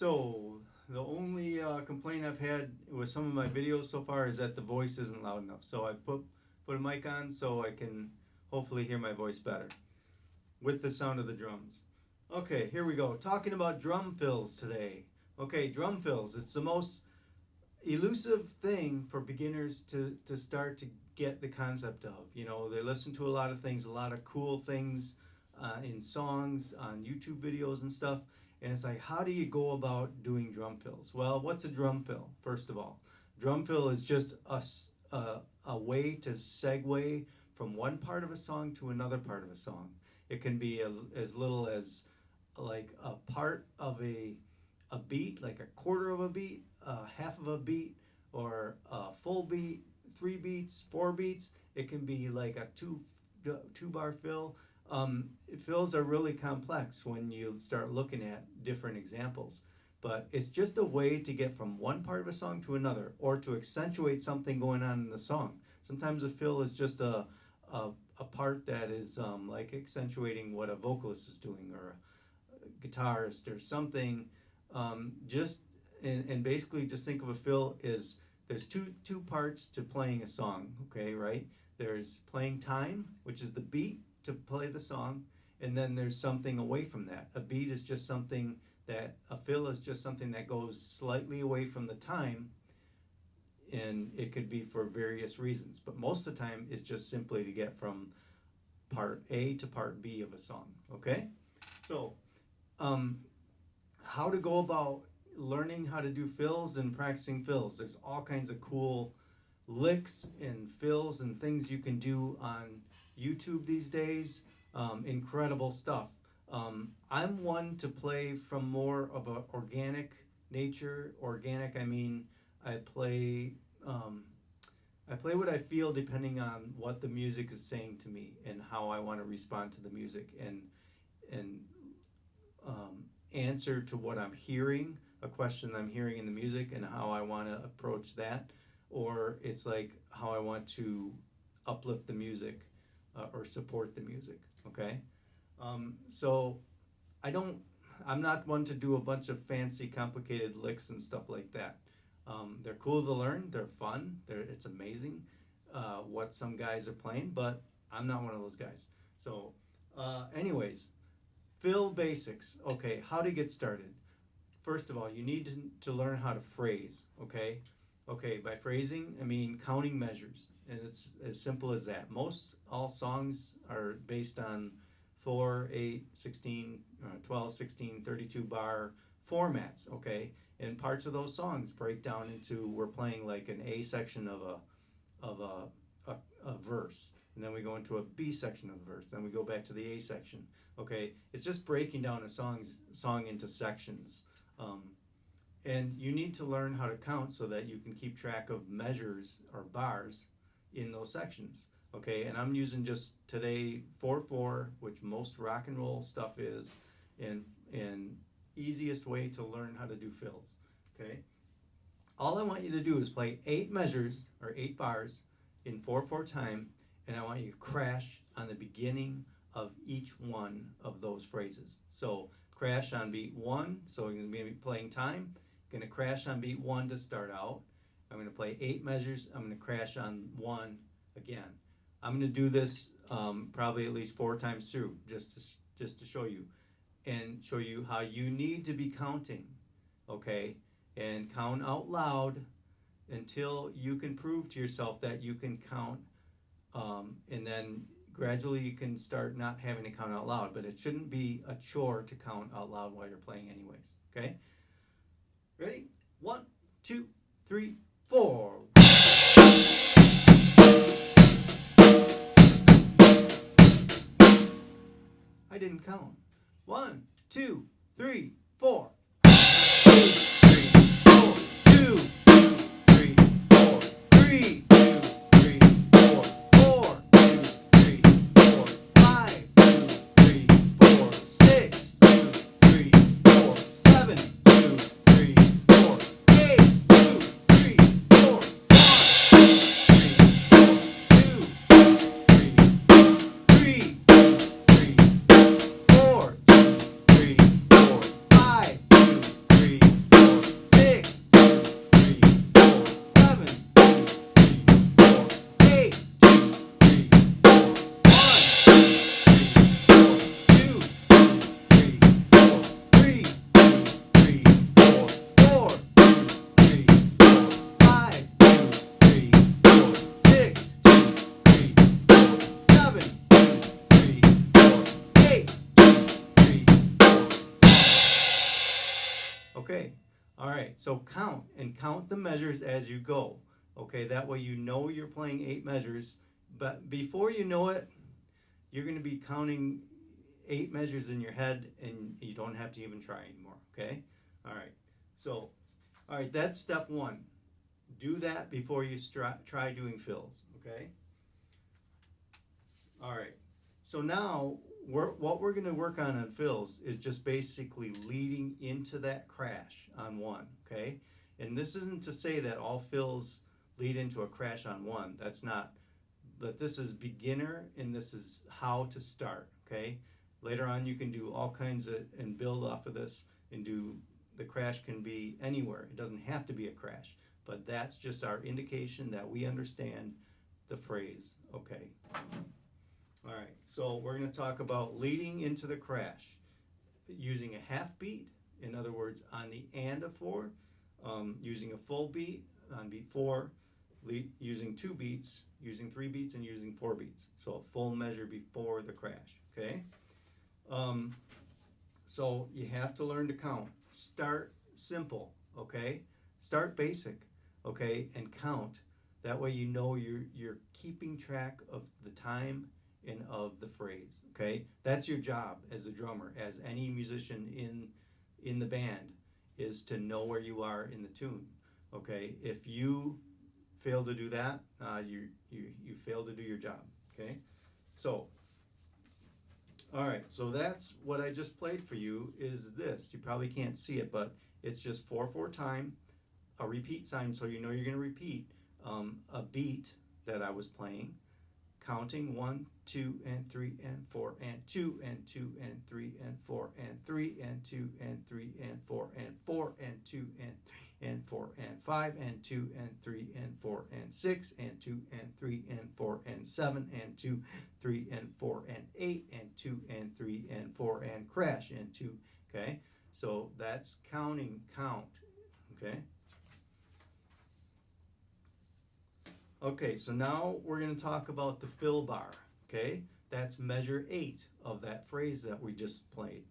So, the only complaint I've had with some of my videos so far is that the voice isn't loud enough. So I put a mic on so I can hopefully hear my voice better with the sound of the drums. Okay, here we go. Talking about drum fills today. Okay, drum fills. It's the most elusive thing for beginners to start to get the concept of. You know, they listen to a lot of things, a lot of cool things in songs, on YouTube videos and stuff. And it's like, how do you go about doing drum fills? Well, what's a drum fill, first of all? Drum fill is just a way to segue from one part of a song to another part of a song. It can be as little as like a part of a beat, like a quarter of a beat, half of a beat, or a full beat, 3 beats, 4 beats. It can be like a two bar fill. Fills are really complex when you start looking at different examples, but it's just a way to get from one part of a song to another, or to accentuate something going on in the song. Sometimes a fill is just a part that is like accentuating what a vocalist is doing, or a guitarist, or something. And basically just think of a fill is there's two parts to playing a song, okay, right? There's playing time, which is the beat to play the song, and then there's something away from that. A beat is just something that, a fill is just something that goes slightly away from the time, and it could be for various reasons, but most of the time it's just simply to get from part A to part B of a song, okay? So, how to go about learning how to do fills and practicing fills. There's all kinds of cool licks and fills and things you can do on YouTube these days. Incredible stuff. I'm one to play from more of a organic nature. Organic, I mean, I play what I feel depending on what the music is saying to me and how I want to respond to the music, and answer to what I'm hearing, a question I'm hearing in the music, and how I want to approach that. Or it's like how I want to uplift the music, or support the music, okay? So I'm not one to do a bunch of fancy, complicated licks and stuff like that. They're cool to learn, they're fun, it's amazing what some guys are playing, but I'm not one of those guys. So anyways, fill basics. Okay, how to get started. First of all, you need to learn how to phrase, okay? Okay, by phrasing, I mean counting measures, and it's as simple as that. All songs are based on 4, 8, 16, 12, 16, 32 bar formats, okay? And parts of those songs break down into, we're playing like an A section of a verse, and then we go into a B section of the verse, then we go back to the A section, okay? It's just breaking down a song into sections. And you need to learn how to count so that you can keep track of measures or bars in those sections, okay? And I'm using just today 4/4, which most rock and roll stuff is, and easiest way to learn how to do fills, okay? All I want you to do is play 8 measures or 8 bars in 4/4 time, and I want you to crash on the beginning of each one of those phrases. So crash on beat 1, so you're going to be playing time. Going to crash on beat 1 to start out. I'm going to play 8 measures. I'm going to crash on 1 again. I'm going to do this probably at least 4 times through, just to show you, and show you how you need to be counting, okay? And count out loud until you can prove to yourself that you can count, and then gradually you can start not having to count out loud, but it shouldn't be a chore to count out loud while you're playing anyways, okay? Ready? 1, 2, 3, 4. I didn't count. 1, 2, 3, 4. 2, 3, 4. 2, 3, 4. 3, 2, 3, 4. 4, 2, 3, 4. 5, 2, 3, 4. 6, 2, 3, 4. 7, 2, 3, 4. 8, 2, 3, 4. 1, 3, 4. 2, 3, 3, 3, 4, 2, 3, 4. 5, and count the measures as you go. Okay, that way you know you're playing 8 measures, but before you know it, you're going to be counting 8 measures in your head, and you don't have to even try anymore. Okay, all right. So, all right, that's step 1. Do that before you try doing fills. Okay. All right. So now what we're going to work on fills is just basically leading into that crash on 1. Okay, and this isn't to say that all fills lead into a crash on 1. That's not. But this is beginner, and this is how to start. Okay. Later on, you can do all kinds of and build off of this and do. The crash can be anywhere. It doesn't have to be a crash, but that's just our indication that we understand the phrase. Okay. All right. So we're going to talk about leading into the crash using a half beat. In other words, on the and of 4, using a full beat on beat 4, using 2 beats, using 3 beats, and using 4 beats. So a full measure before the crash. Okay. So you have to learn to count. Start simple, okay? Start basic, okay, and count. That way you know you're keeping track of the time and of the phrase, okay? That's your job as a drummer, as any musician in the band, is to know where you are in the tune, okay? If you fail to do that, you fail to do your job, okay? So. All right, so that's what I just played for you is this. You probably can't see it, but it's just 4/4 time, a repeat sign, so you know you're going to repeat a beat that I was playing, counting 1, 2, and 3, and 4, and 2, and 2, and 3, and 4, and 3, and 2, and 3, and 4, and 4, and 2, and 3, and 4, and 5, and 2, and 3, and 4, and 6, and 2, and 3, and 4, and 7, and 2, 3, and 4, and 8, and 2, and 3, and 4, and crash, and 2. Okay, so that's counting count. Okay. Okay, so now we're going to talk about the fill bar. Okay, that's measure 8 of that phrase that we just played.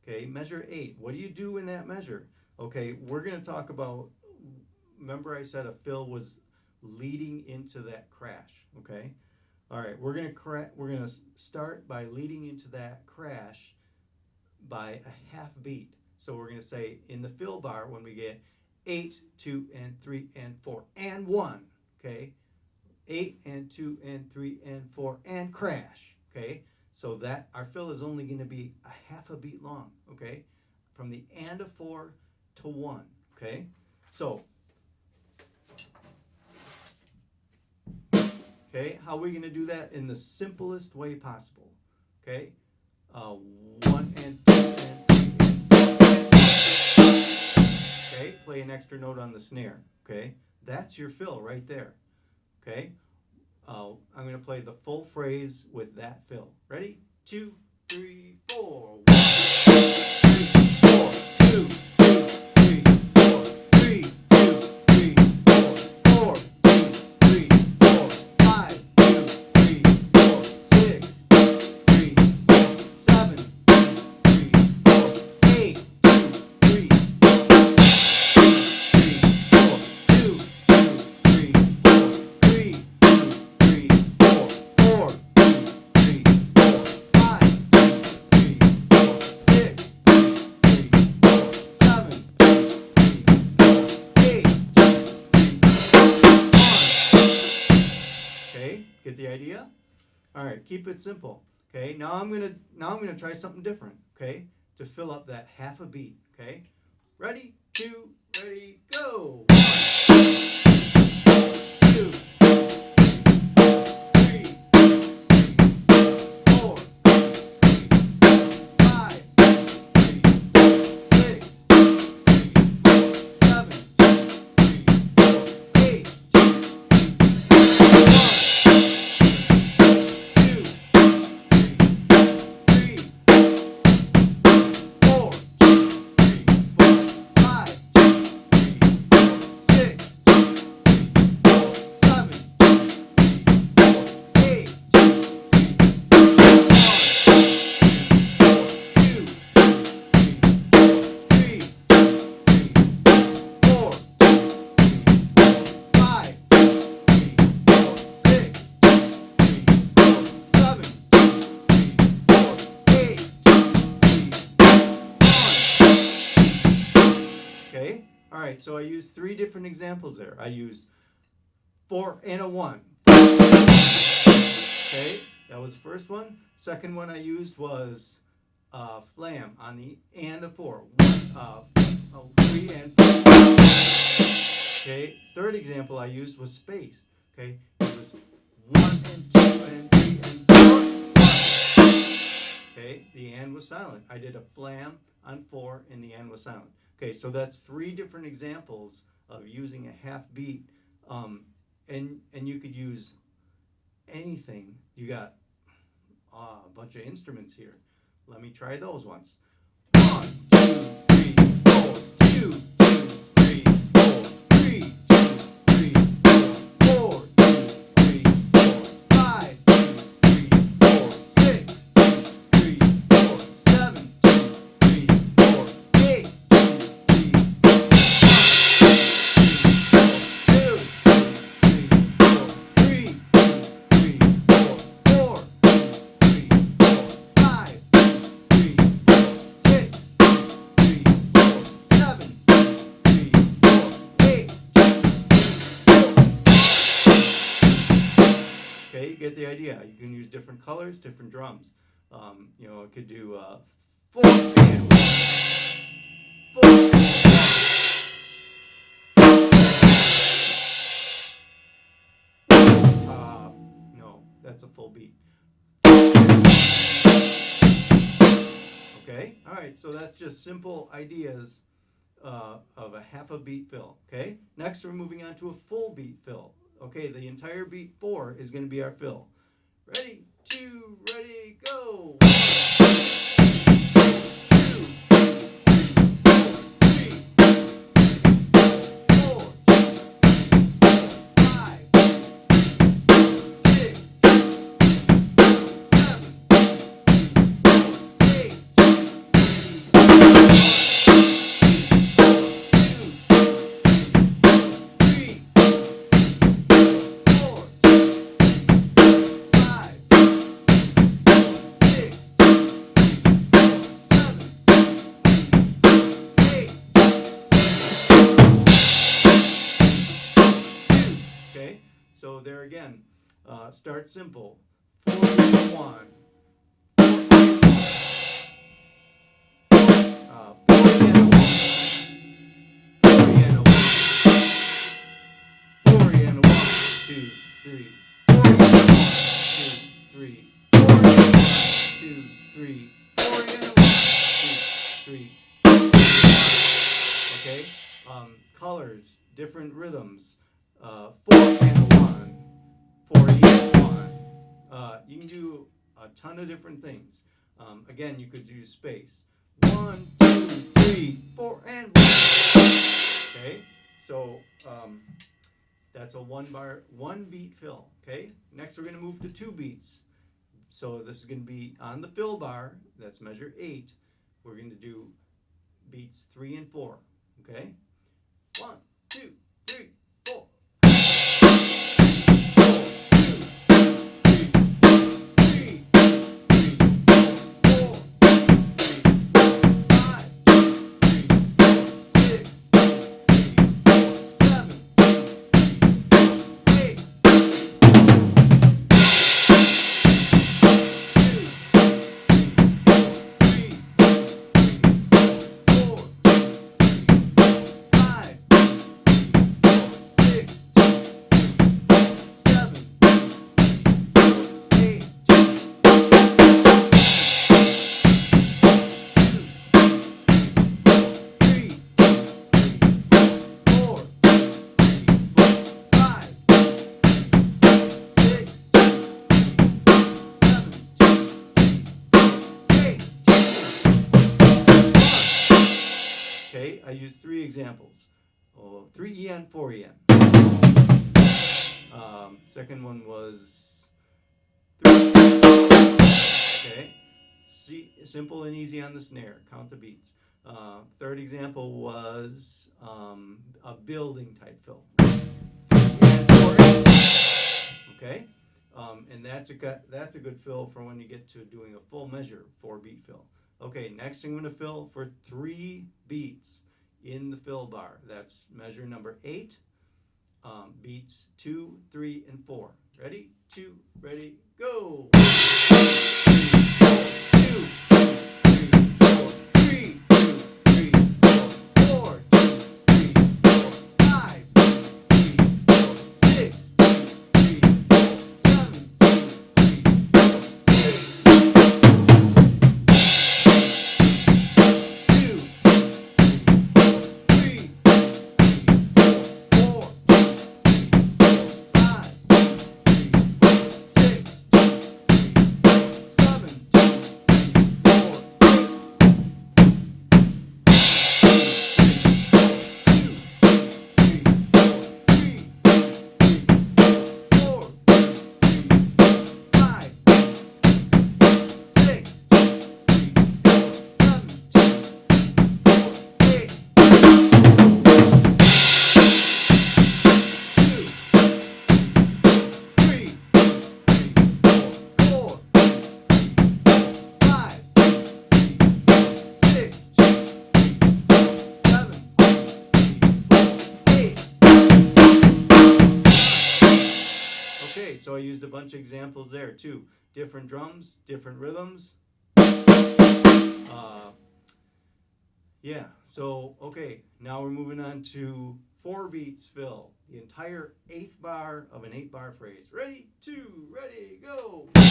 Okay, measure 8. What do you do in that measure? Okay, we're going to talk about, remember I said a fill was leading into that crash, okay? All right, we're going to start by leading into that crash by a half beat. So we're going to say in the fill bar when we get 8, 2, and 3, and 4, and 1, okay? 8, and 2, and 3, and 4, and crash, okay? So that our fill is only going to be a half a beat long, okay? From the and of 4 to 1, okay? So, okay, how are we going to do that in the simplest way possible? Okay, 1 and 2 and 3 and 4. Okay, play an extra note on the snare. Okay, that's your fill right there. Okay, I'm going to play the full phrase with that fill. Ready? 2, 3, 4. 1, 2, 3, 4. 2, 2, 3, 4. 3, 2, 3, 4. 4, 2, 3, 4. 5, 2, 3, 4. 6, 3, 4. 7, 3, 4. 8, 2, 3, 4. 2, 3, 4. 3, 2, 3, 4. 4, 2, 3, 4. 5, 2, 3, 4. 6, 3, 4. 7, 3, 4. 8, 2, 3, 1. Okay, get the idea? All right, keep it simple. Okay, now I'm gonna try something different. Okay, to fill up that half a beat. Okay, ready, 2, ready, go. 1, 2, 3, 4, 5, 6, 7, 8, 2, 3, 4. right, so I use 3 different examples there. I use 4 and a 1. Okay, that was the first one. Second one I used was flam on the and a 4. 3 and 4. Okay, third example I used was space. Okay, it was 1 and 2 and 3 and 4. Okay, the and was silent. I did a flam on 4 and the and was silent. Okay, so that's 3 different examples of using a half beat, and you could use anything. You got a bunch of instruments here. Let me try those once. 1, 2, 3, 4, 2, 2, 3, 4, 3, 2, 3, 4, 4, 2, 3, 4, 5, 2, 3, 4, 6, 2, 3, 4, 7, 2, 3, 4, 8, 2, 3, 4, 3, 4, 3, 5, 3, 4, 6, 3, 4, 7, 3, 4, 8. Okay, you get the idea. You can use different colors, different drums. It could do 4 and 1, 4 and 1. No, that's a full beat. Okay, all right, so that's just simple ideas of a half a beat fill. Okay, next we're moving on to a full beat fill. Okay, the entire beat 4 is going to be our fill. Ready, 2, ready, go. 1, 2, 3, 4, 5, 6, Okay, so there again, start simple. 4 and 1. 4 and 1. 4 and 1. 4 and 1. 2, 3. 4 and 1. 2, 3. 4 and 1. 2, 3. 4 and 1. 2, 3. Okay, colors, different rhythms. 4 and 1, 4 and 1. You can do a ton of different things. Again, you could use space. 1, 2, 3, 4 and 1. Okay, so that's a 1 beat fill. Okay, next we're going to move to 2 beats. So this is going to be on the fill bar. That's measure 8. We're going to do beats 3 and 4. Okay, 1, 2, 3, 4. 3 examples. 3 EN, 4 EN. Second one was 3. Okay. See, simple and easy on the snare. Count the beats. Third example was a building type fill. 3 and 4 EN. Okay. And that's a good fill for when you get to doing a full measure 4 beat fill. Okay, next thing I'm going to fill for 3 beats in the fill bar. That's measure number 8, beats 2, 3, and 4. Ready? 2, ready, go! 2, 3, 3, 4, 2, 3, 4, 5, 2, 3, 4, 6, 2, 3, 4, 7, 2, Okay, so I used a bunch of examples there too. Different drums, different rhythms. Yeah, so okay, now we're moving on to 4 beats fill. The entire 8th bar of an 8-bar phrase. Ready, 2, ready, go! 2,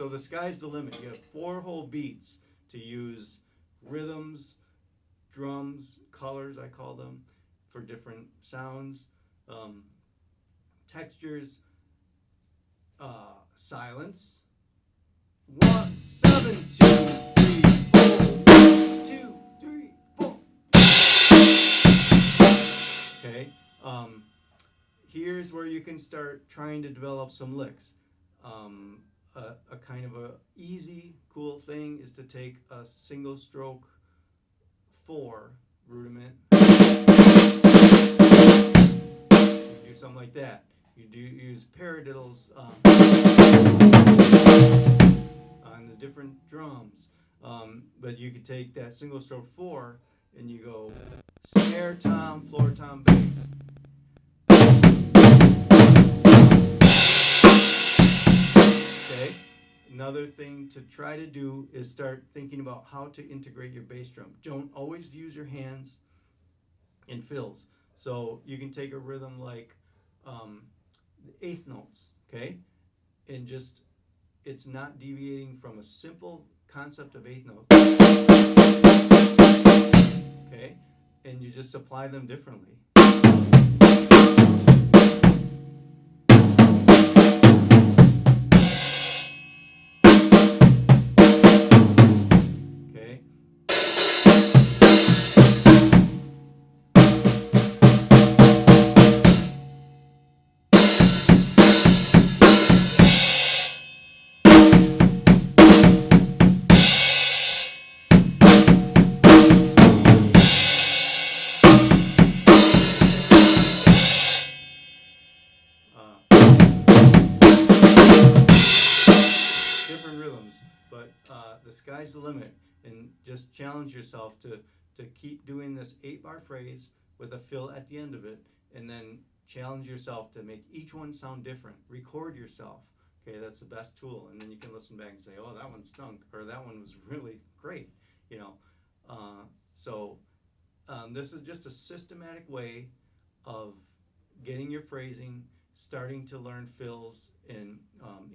So the sky's the limit. You have 4 whole beats to use rhythms, drums, colors, I call them, for different sounds, textures, silence. 1, 7, 2, 3, 4. 1, 2, 3, 4. Okay. Here's where you can start trying to develop some licks. A kind of a easy, cool thing is to take a single stroke 4 rudiment. You do something like that. You do use paradiddles on the different drums. But you could take that single stroke 4 and you go snare tom, floor tom, bass. Okay. Another thing to try to do is start thinking about how to integrate your bass drum. Don't always use your hands in fills. So you can take a rhythm like the 8th notes, okay? And just, it's not deviating from a simple concept of 8th notes. Okay? And you just apply them differently. Different rhythms, but the sky's the limit, and just challenge yourself to keep doing this 8-bar phrase with a fill at the end of it, and then challenge yourself to make each one sound different. Record yourself. Okay, that's the best tool, and then you can listen back and say, "Oh, that one stunk," or "That one was really great." You know, so this is just a systematic way of getting your phrasing, starting to learn fills, and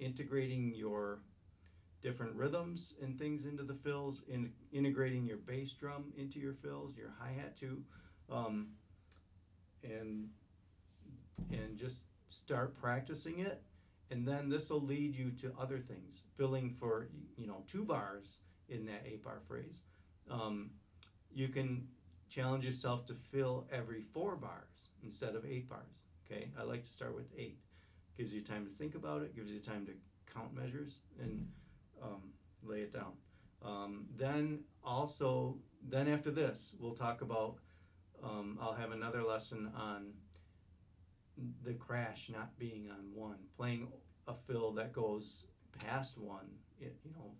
integrating your different rhythms and things into the fills, integrating your bass drum into your fills, your hi-hat too, um, and just start practicing it, and then this will lead you to other things, filling for 2 bars in that 8-bar phrase. You can challenge yourself to fill every 4 bars instead of 8 bars. Okay, I like to start with 8. Gives you time to think about it, gives you time to count measures and lay it down. Then after this, we'll talk about, I'll have another lesson on the crash not being on 1, playing a fill that goes past 1,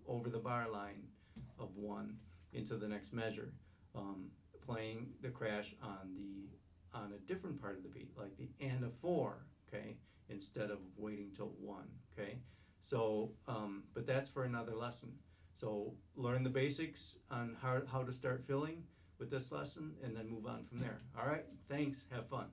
over the bar line of 1 into the next measure, playing the crash on a different part of the beat, like the and of 4, okay, instead of waiting till 1, okay. So, but that's for another lesson. So learn the basics on how to start filling with this lesson, and then move on from there. All right, thanks, have fun.